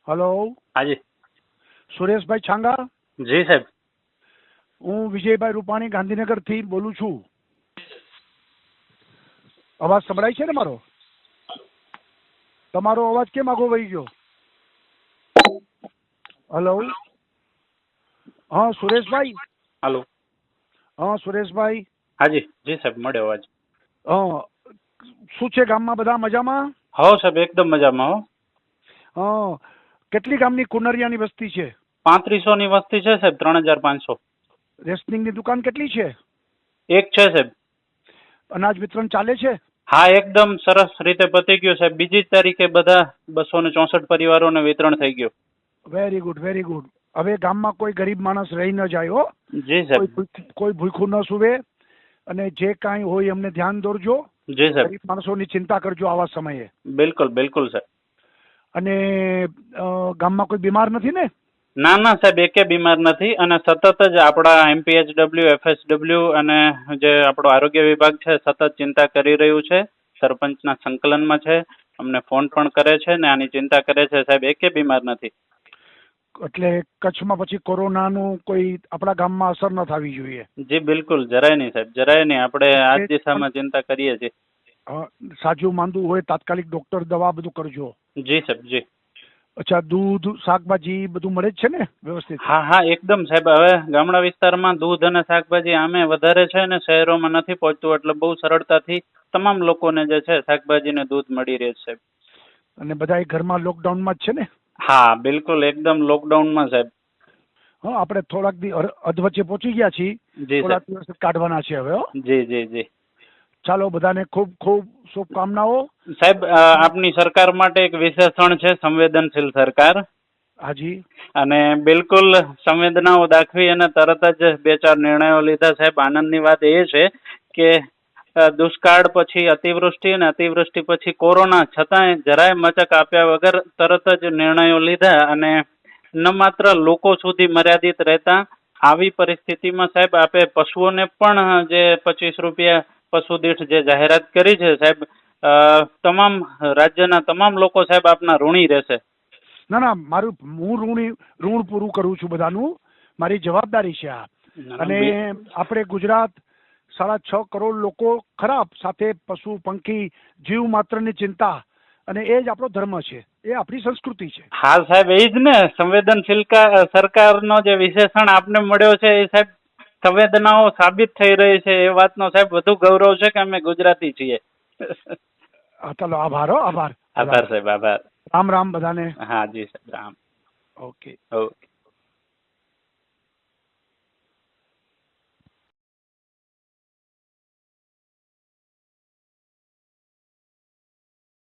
Hello, હાજી. સુરેશભાઈ છાંગા. જી સાહેબ. હું વિજયભાઈ રૂપાણી ગાંધીનગરથી બોલું છું. અવાજ સંભળાય છે ને મારો? તમારો અવાજ કેમ આગો વહી ગયો? હલો, હા સુરેશભાઈ. હાલો. હા સુરેશભાઈ. હાજી. જી સાહેબ, મળ્યો અવાજ. શું છે ગામમાં બધા મજામાં? હો સાહેબ, એકદમ મજામાં. હો. કેટલી ગામની કુનરિયાની વસ્તી છે? 3500 ની વસ્તી છે સાહેબ. 3500. રેશનિંગની દુકાન કેટલી છે? એક છે સાહેબ. અનાજ વિતરણ ચાલે છે? હા, એકદમ સરસ રીતે પતી ગયું સાહેબ. બીજી તારીખે બધા 264 પરિવારોને વિતરણ થઈ ગયું. Very good, very good. હવે ગામમાં કોઈ ગરીબ માણસ રહી ન જાય હો. જી સાહેબ. કોઈ ભૂખું ન સુવે. અને જે કાંઈ હોય એમને ધ્યાન દોરજો. જી સાહેબ. ગરીબ માણસોની ચિંતા કરજો આવા સમયે. બિલકુલ બિલકુલ સાહેબ. અને ગામમાં કોઈ બીમાર નથી ને? ના ના સાહેબ, એકે બીમાર નથી. અને સતત જ આપણા MPHW, FSW અને જે આપણો આરોગ્ય વિભાગ છે સતત ચિંતા કરી રહ્યું છે. સરપંચના સંકલનમાં છે. અમને ફોન પણ કરે છે ને આની ચિંતા કરે છે સાહેબ. એકે બીમાર નથી. એટલે કચ્છમાં પછી કોરોનાનું કોઈ આપણા ગામમાં અસર ન થવી જોઈએ. જી બિલકુલ, જરાય નહીં સાહેબ, જરાય નહીં. આપણે આ જ દિશામાં ચિંતા કરીએ છીએ. સાજું માંદું હોય તાત્કાલિક ડોક્ટર દવા બધું કરજો. જી સાહેબ, જી. અચ્છા, દૂધ શાકભાજી બધું મળે જ છે ને વ્યવસ્થિત? હા હા, એકદમ સાહેબ. હવે ગામડા વિસ્તારમાં દૂધ અને શાકભાજી આમે વધારે છે ને શહેરોમાં નથી પહોંચતું, એટલે બહુ સરળતાથી તમામ લોકોને જે છે શાકભાજી ને દૂધ મળી રહે છે સાહેબ. અને બધા ઘરમાં લોકડાઉનમાં જ છે ને? હા બિલકુલ, એકદમ લોકડાઉનમાં સાહેબ. હા, આપણે થોડાક અધવચ્ચે પહોંચી ગયા છીએ. થોડાક દિવસ કાઢવાના છે હવે. જી જી જી. ચાલો, બધાને ખૂબ ખૂબ શુભકામનાઓ સાહેબ. આપની સરકાર માટે એક વિશેષણ છે, સંવેદનશીલ સરકાર. હાજી. અને બિલકુલ સંવેદનાઓ દાખવી અને તરત જ 2-4 નિર્ણયો લીધા સાહેબ. આનંદની વાત એ છે કે દુષ્કાળ પછી અતિવૃષ્ટિ અને અતિવૃષ્ટિ પછી કોરોના, છતાંય જરાય મચક આપ્યા વગર તરત જ નિર્ણયો લીધા. અને ન માત્ર લોકો સુધી મર્યાદિત રહેતા આવી પરિસ્થિતિમાં સાહેબ આપે પશુઓને પણ જે 25 રૂપિયા પશુ દીઠ જે જાહેરાત કરી છે સાહેબ, તમામ રાજ્યના તમામ લોકો સાહેબ આપના ઋણી રહેશે. ના ના, હું ઋણ પૂરું કરું છું બધાનું. મારી જવાબદારી છે આ. અને આપણે ગુજરાત 6.5 કરોડ લોકો ખરાબ, સાથે પશુ પંખી જીવ માત્રની ચિંતા, અને એ જ આપણો ધર્મ છે, એ આપણી સંસ્કૃતિ છે. હા સાહેબ, એ જ ને સંવેદનશીલ સરકારનો જે વિશેષણ આપને મળ્યો છે એ સાહેબ સંવેદનાઓ સાબિત થઈ રહી છે. એ વાતનો સાહેબ વધુ ગૌરવ છે કે અમે ગુજરાતી છીએ. ચાલો, આભાર. આભાર આભાર સાહેબ, આભાર. રામ રામ બધાને. હા જી સાહેબ, રામ. ઓકે. ઓકે.